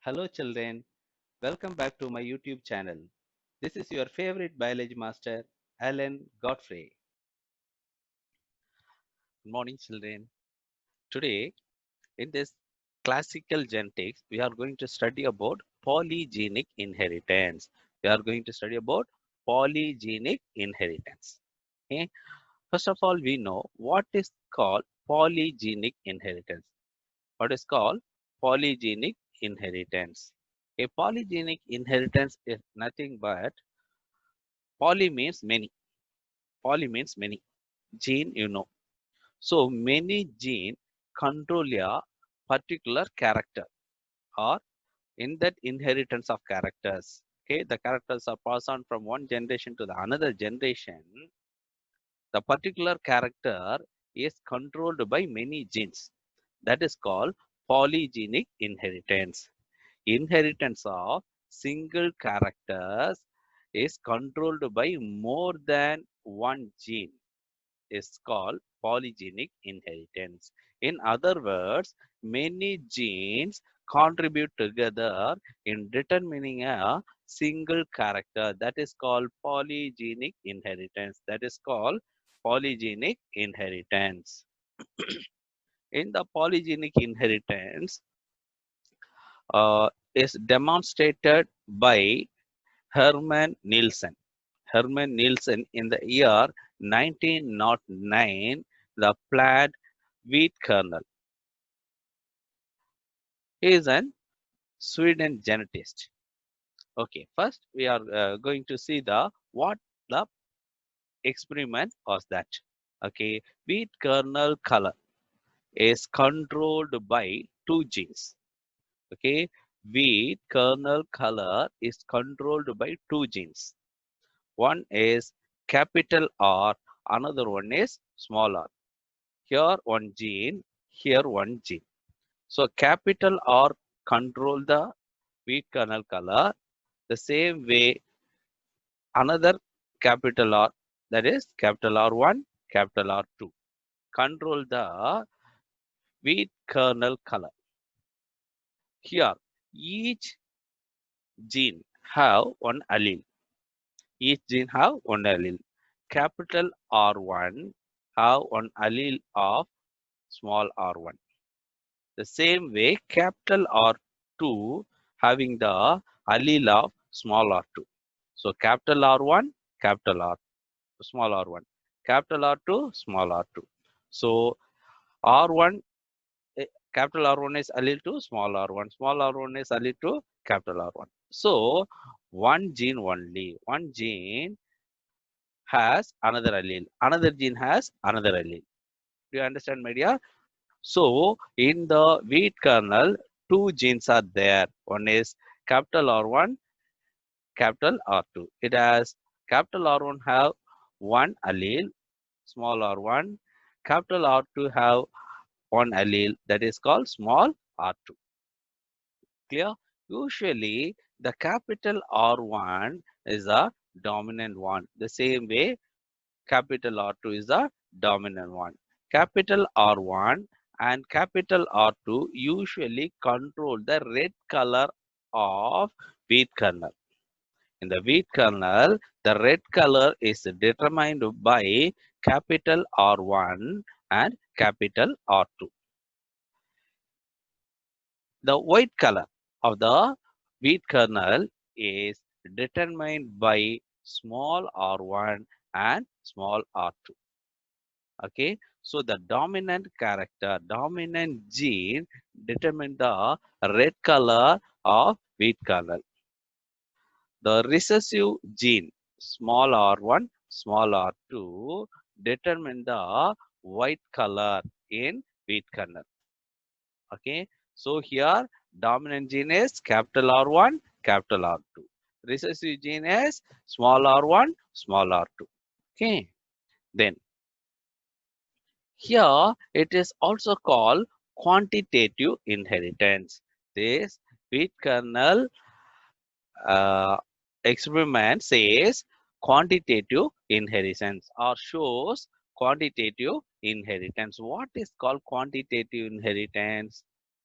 Hello children, welcome back to my YouTube channel. This is your favorite biology master, Alan Godfrey. Good morning children. Today in this classical genetics, we are going to study about polygenic inheritance. We are going to study about polygenic inheritance. Okay. First of all, we know what is called polygenic inheritance. What is called polygenic inheritance? A polygenic inheritance is nothing but poly means many. Poly means many. Gene, you know. So many gene control a particular character or in that inheritance of characters. Okay, the characters are passed on from one generation to the another generation. The particular character is controlled by many genes. That is called polygenic inheritance. Inheritance of single characters is controlled by more than one gene is called polygenic inheritance. In other words, many genes contribute together in determining a single character. That is called polygenic inheritance. That is called polygenic inheritance. In the polygenic inheritance, is demonstrated by Hermann Nielsen. Hermann Nielsen in the year 1909, the plant wheat kernel. He is an Sweden genetist. Okay, first we are going to see the what the experiment was that. Okay, wheat kernel color is controlled by two genes. Okay, wheat kernel color is controlled by two genes. One is capital R, another one is small r. Here one gene, here one gene. So capital R control the wheat kernel color. The same way another capital R, that is capital R1, capital R2, control the wheat kernel color. Here each gene have one allele. Each gene have one allele. Capital R1 have one allele of small r1. The same way, capital R2 having the allele of small r2. So capital R1, capital R, small r1, capital R2, small r2. So R1, capital R1 is allele to small r1 is allele to capital R1. So one gene only, one gene has another allele, another gene has another allele. Do you understand, my dear? So in the wheat kernel, two genes are there. One is capital R1, capital R2. It has capital R1 have one allele, small r1. Capital R2 have one allele that is called small r2. Clear? Usually the capital R1 is a dominant one. The same way capital R2 is the dominant one. Capital R1 and capital R2 usually control the red color of wheat kernel. In the wheat kernel, the red color is determined by capital R1 and capital R2. The white color of the wheat kernel is determined by small r1 and small r2. Okay, so the dominant character, dominant gene determine the red color of wheat kernel. The recessive gene, small r1, small r2, determine the white color in wheat kernel. Okay, so here dominant gene is capital R1, capital R2. Recessive gene is small r1, small r2. Okay, then here it is also called quantitative inheritance. This wheat kernel uh, experiment says quantitative inheritance or shows quantitative inheritance. What is called quantitative inheritance?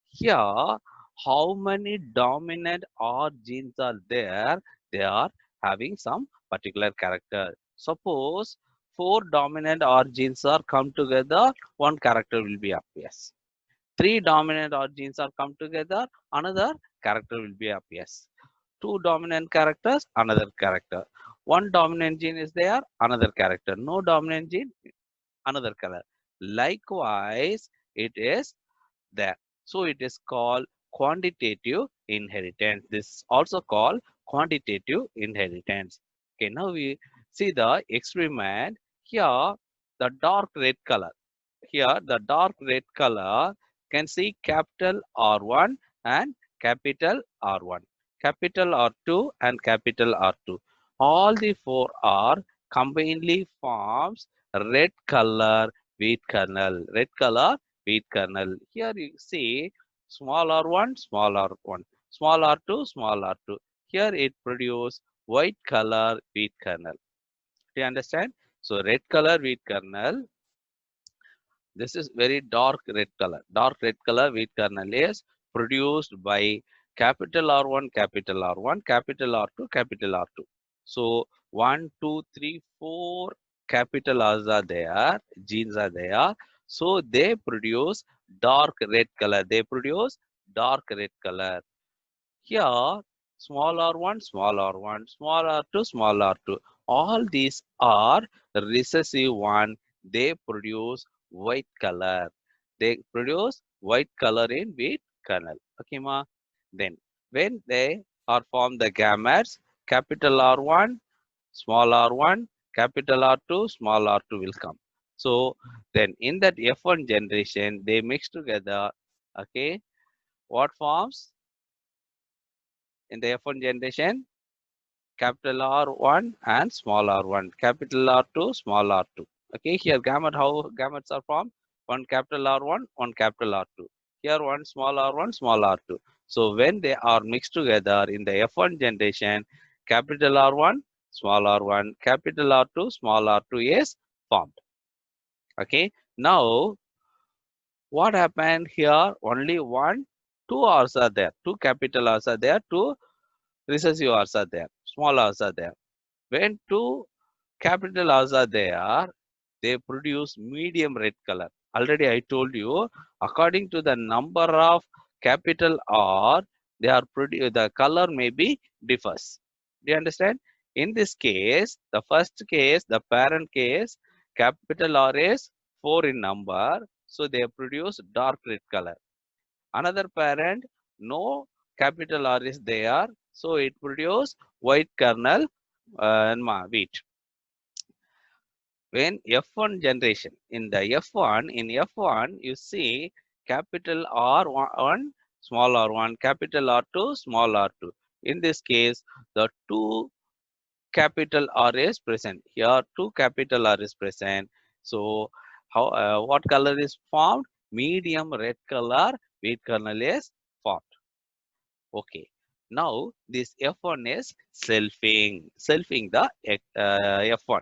Here how many dominant R genes are there, they are having some particular character. Suppose four dominant R genes are come together, one character will be appears. Three dominant R genes are come together, another character will be appears. Two dominant characters, another character. One dominant gene is there, another character. No dominant gene, another color. Likewise, it is there. So it is called quantitative inheritance. This is also called quantitative inheritance. Okay, now we see the experiment. Here, the dark red color. Here, the dark red color can see capital R1 and capital R1, capital R2 and capital R2. All the four are combinedly forms red color wheat kernel. Red color wheat kernel. Here you see small r1, small r1, small r2, small r2. Here it produce white color wheat kernel. Do you understand? So red color wheat kernel. This is very dark red color. Dark red color wheat kernel is produced by capital R1, capital R1, capital R2, capital R2. So 1, 2, 3, 4 capital R's are there, genes are there. So they produce dark red color. They produce dark red color. Here, small r1, small r1, small r2, small r2. All these are recessive one. They produce white color. They produce white color in wheat kernel. Okay, ma. Then, when they are formed the gametes, capital R1, small r1, capital R2, small r2 will come. So, then in that F1 generation, they mix together. Okay, what forms? In the F1 generation, capital R1 and small r1, capital R2, small r2. Okay, here how gametes are formed? One capital R1, one capital R2. Here one small r1, small r2. So when they are mixed together in the F1 generation, capital R1, small r1, capital R2, small r2 is formed. Okay, now what happened here? Only one, two R's are there, two capital R's are there, two recessive R's are there, small R's are there. When two capital R's are there, they produce medium red color. Already I told you, according to the number of capital R, they are the color may be differs. Do you understand? In this case, the first case, the parent case, capital R is 4 in number, so they produce dark red color. Another parent, no capital R is there, so it produce white kernel wheat. When F1 generation, in the F1, you see capital R1, small r1, capital R2, small r2. In this case, the two capital R is present. Here, two capital R is present. So, what color is formed? Medium red color, wheat kernel is formed. Okay. Now, this F1 is selfing the F1.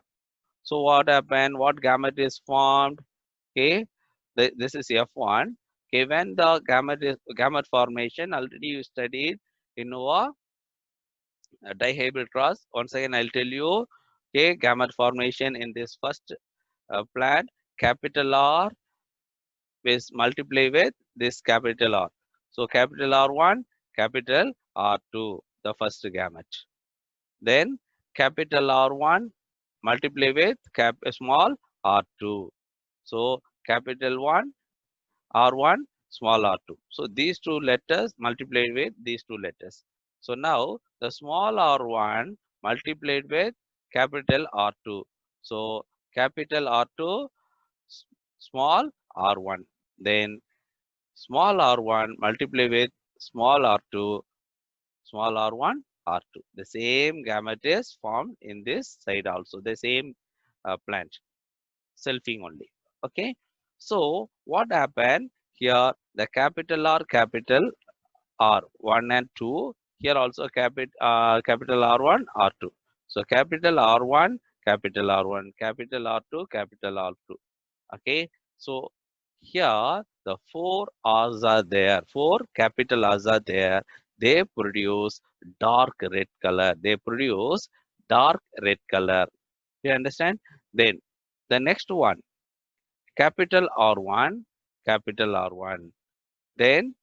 So what happened? What gamete is formed? Okay, this is F1. Okay, when the gamete formation already you studied in our dihybrid cross. Once again, I'll tell you. Okay, gamete formation in this first plant, capital R is multiply with this capital R. So capital R1, capital R2, the first gamete. Then capital R1 multiply with small r2. So capital 1 r1 small r2. So these two letters multiplied with these two letters. So now the small r1 multiplied with capital R2. So capital R2 small r1. Then small r1 multiply with small r2, small r1 r2. The same gamete is formed in this side also. The same plant, selfing only. Okay. So what happened here? The capital capital R1 and 2. Here also capital R1, R2. So capital R1, capital R1, capital R2, capital R2. Okay. So here the four R's are there, four capital R's are there. They produce dark red color. They produce dark red color. You understand? Then the next one, capital R1, capital R1. Then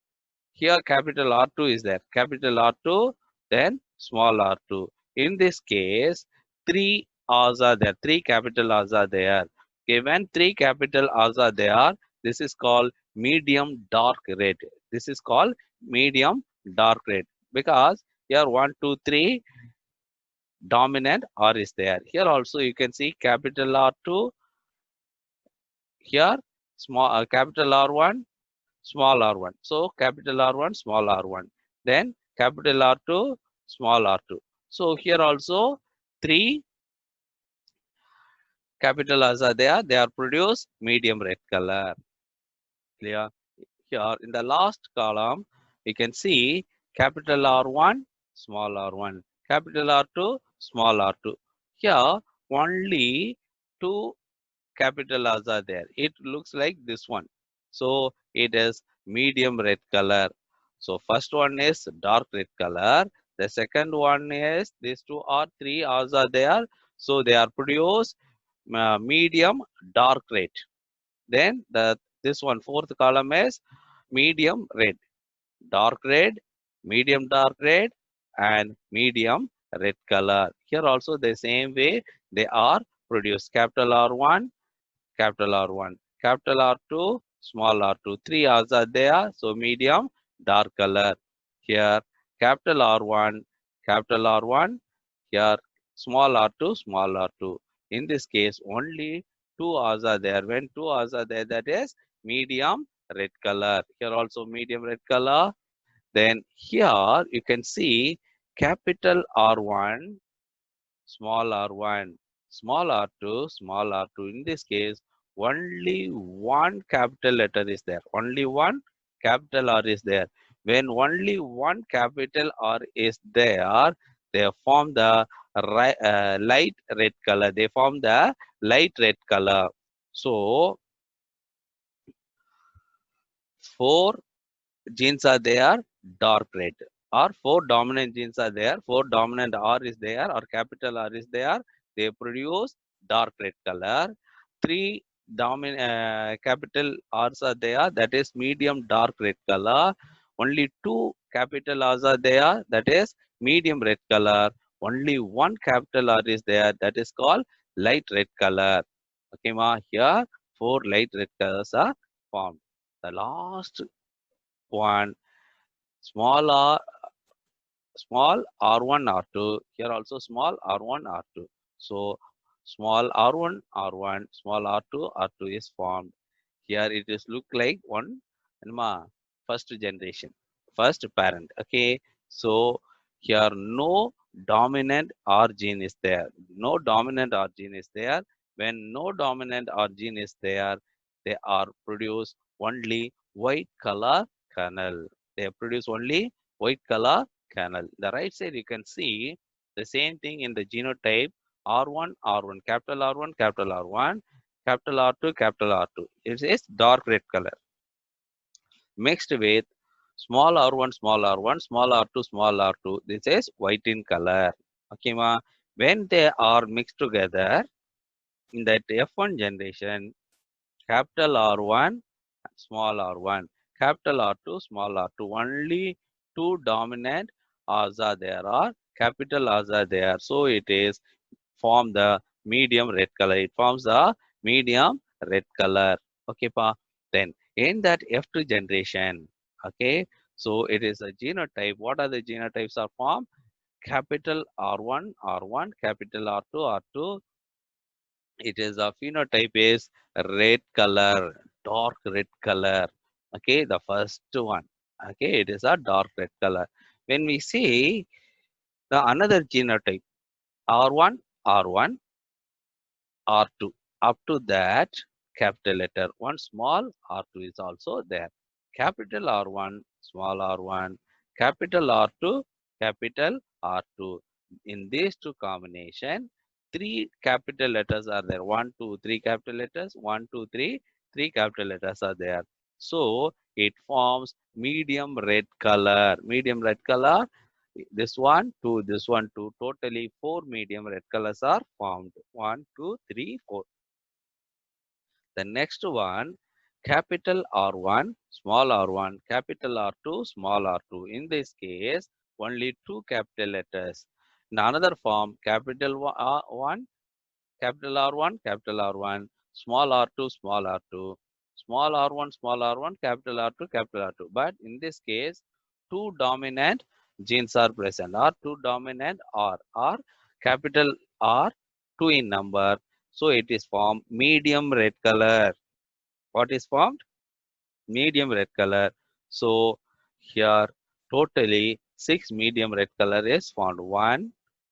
here capital R2 is there. Capital R2, then small r2. In this case, three R's are there. Three capital R's are there. Okay, when three capital R's are there, this is called medium dark red. This is called medium dark red because here 1, 2, 3 dominant R is there. Here also you can see capital R2. Here small capital R1, small r1. So capital R1, small r1. Then capital R2, small r2. So here also three capital R's are there. They are produced medium red color. Clear? Here in the last column, you can see capital R1, small r1. Capital R2, small r2. Here only two capital R's are there. It looks like this one. So it is medium red color. So first one is dark red color. The second one is these two or three R's are there. So they are produced medium dark red. Then this one fourth column is medium red, dark red, medium dark red, and medium red color. Here also the same way they are produced. Capital R1, capital R1, capital R2, small r2. Three R's are there, so medium dark color. Here capital R1, capital R1, here small r2, small r2. In this case, only two R's are there. When two R's are there, that is medium red color. Here also medium red color. Then here you can see capital R1, small r1, small r2, small r2. In this case, only one capital letter is there. Only one capital R is there. When only one capital R is there, they form the light red color. They form the light red color. So, four genes are there, dark red. Or four dominant genes are there, four dominant R is there, or capital R is there. They produce dark red color. Three dominant capital R's are there, that is medium dark red color. Only two capital R's are there, that is medium red color. Only one capital R is there, that is called light red color. Okay, ma, here four light red colors are formed. The last one, small r, small r1 r2, here also small r1 r2. So small r1 r1, small r2 r2 is formed. Here it is look like one first generation, first parent. Okay, so here no dominant R gene is there, no dominant R gene is there. When no dominant R gene is there, they are produce only white color kernel. They produce only white color kernel. The right side you can see the same thing in the genotype. R1 R1, capital R1, capital R1, capital R2, capital R2. It is dark red color mixed with small r1, small r1, small r2, small r2. This is white in color. Okay, ma. When they are mixed together in that F1 generation, capital R1, small r1, capital R2, small r2. Only two dominant R's are there, or capital R's are there. So it is form the medium red color. It forms the medium red color. Okay, pa. Then in that F2 generation, okay, so it is a genotype. What are the genotypes are formed? Capital R1, R1, capital R2, R2. It is a phenotype is red color, dark red color. Okay, the first one. Okay, it is a dark red color. When we see the another genotype, R1, R1, R2. Up to that, capital letter 1, small r2 is also there. Capital R1, small r1, capital R2, capital R2. In these two combination, three capital letters are there. 1, 2, 3 capital letters. 1, 2, 3, three capital letters are there. So it forms medium red color. Medium red color. This one, two, this one, two. Totally four medium red colors are formed. One, two, three, four. The next one, capital R1, small r1, capital R2, small r2. In this case, only two capital letters. In another form, capital R1, capital R1, capital R1, small r2, small r2, small r1, small r1, capital R2, capital R2. But in this case, two dominant genes are present, or two dominant R, or capital R, two in number. So it is formed medium red color. What is formed? Medium red color. So here totally six medium red color is found. One,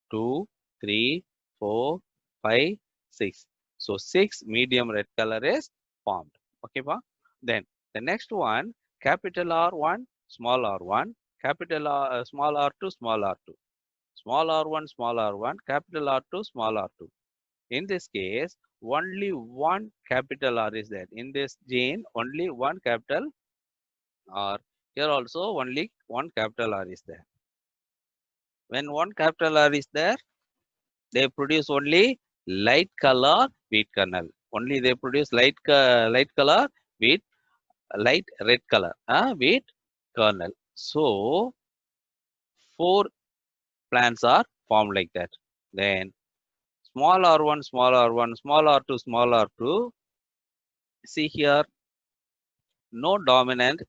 two, three, four, five, six. So six medium red color is formed. Okay, pa? Then the next one, capital R1, small r1, capital small r2, small r2, small r1, small r1, capital R2, small r2. In this case, only one capital R is there. In this gene, only one capital R. Here also only one capital R is there. When one capital R is there, they produce only light color wheat kernel. Only they produce light color wheat, light red color wheat kernel. So four plants are formed like that. Then small r1, small r1, small r2, small r2. See here, no dominant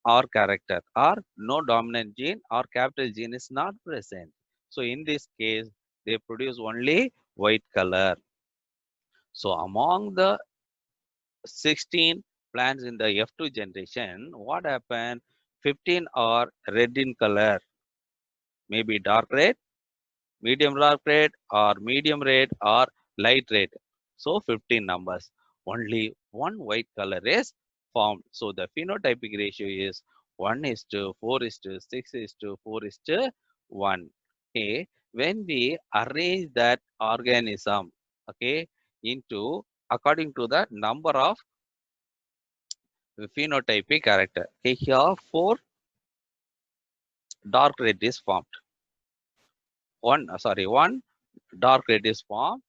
or character, or no dominant gene or capital gene is not present. So in this case, they produce only white color. So among the 16 plants in the F2 generation, what happened? 15 are red in color, maybe dark red, medium dark red, or medium red, or light red. So 15 numbers. Only one white color is formed. So the phenotypic ratio is 1 is to 4 is to 6 is to 4 is to 1. Okay. When we arrange that organism, okay, into according to the number of phenotypic character. Okay, here 4 dark red is formed. One dark red is formed,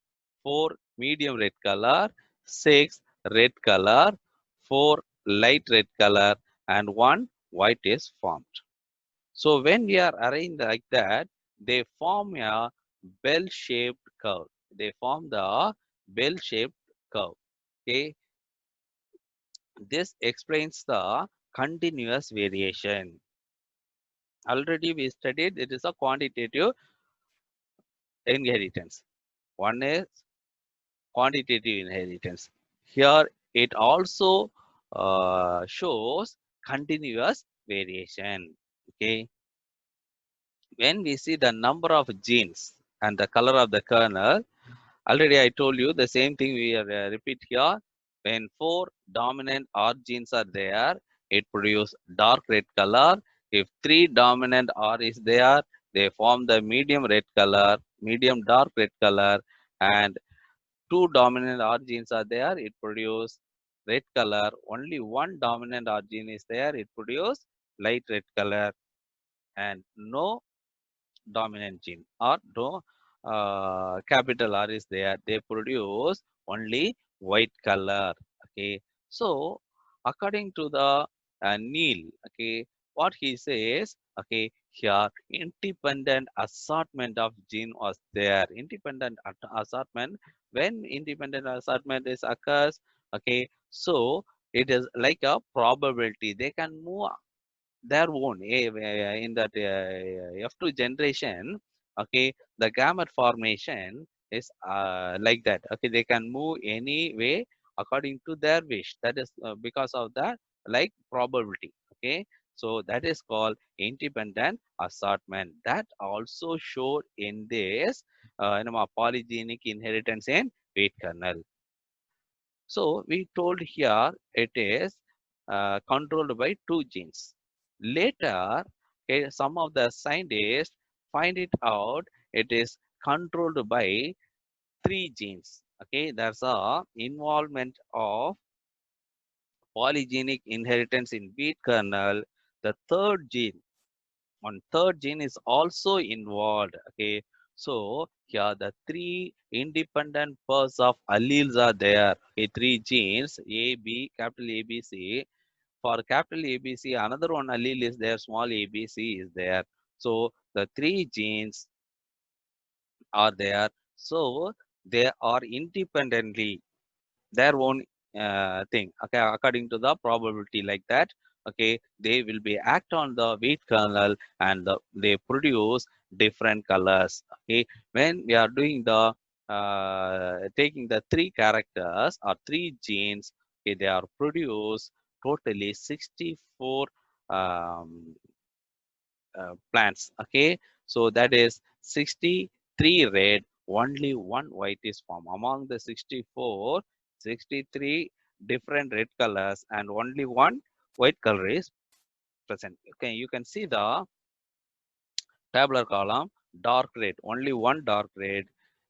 4 medium red color, 6 red color, 4 light red color, and 1 white is formed. So when we are arranged like that, they form a bell-shaped curve. They form the bell-shaped curve. Okay, this explains the continuous variation. Already we studied it is a quantitative inheritance. One is quantitative inheritance. Here it also shows continuous variation. Okay, when we see the number of genes and the color of the kernel, already I told you the same thing we repeat here. When four dominant R genes are there, it produces dark red color. If three dominant R is there, they form the medium red color, medium dark red color, and two dominant R genes are there, it produce red color. Only one dominant R gene is there, it produce light red color, and no dominant gene or no capital R is there, they produce only white color. Okay, so according to the Neil, okay, what he says, okay, here independent assortment of gene was there. Independent assortment, when independent assortment is occurs, okay, so it is like a probability they can move their own in that F2 generation. Okay, the gamete formation is like that. Okay, they can move any way according to their wish. That is because of the like probability. Okay, so that is called independent assortment. That also showed in this polygenic inheritance in wheat kernel. So we told here it is controlled by two genes. Later, okay, some of the scientists find it out it is controlled by three genes. Okay, there's a involvement of polygenic inheritance in wheat kernel, the third gene is also involved. Okay, so here the three independent pairs of alleles are there. Okay, three genes A, B, capital A, B, C. For capital ABC, another one allele is there, small ABC is there. So the three genes are there. So they are independently their own thing. Okay, according to the probability like that. Okay, they will be act on the wheat kernel and they produce different colors. Okay, when we are doing the taking the three characters or three genes, okay, they are produced totally 64 um, plants. Okay, so that is 63 red, only one white is formed among the 64. 63 different red colors and only one white color is present. Okay, you can see the tabular column. Dark red, only one dark red,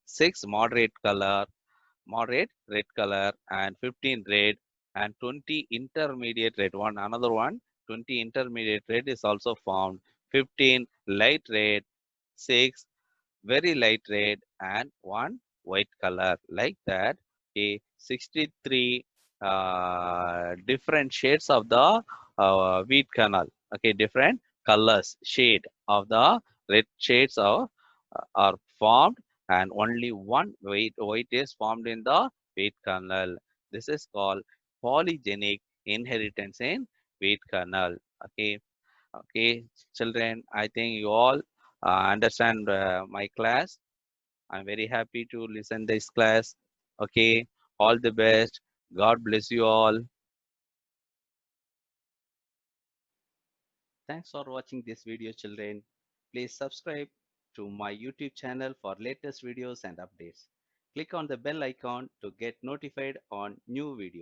6 moderate red color, and 15 red, and 20 intermediate red. Another one, 20 intermediate red is also found. 15 light red, 6 very light red, and one white color. Like that, a 63 different shades of the wheat kernel. Okay, different colors, shade of the red shades are formed, and only one white is formed in the wheat kernel. This is called polygenic inheritance in wheat kernel. Okay, okay, children, I think you all understand my class. I'm very happy to listen this class. Okay, all the best. God bless you all. Thanks for watching this video, children. Please subscribe to my YouTube channel for latest videos and updates. Click on the bell icon to get notified on new videos.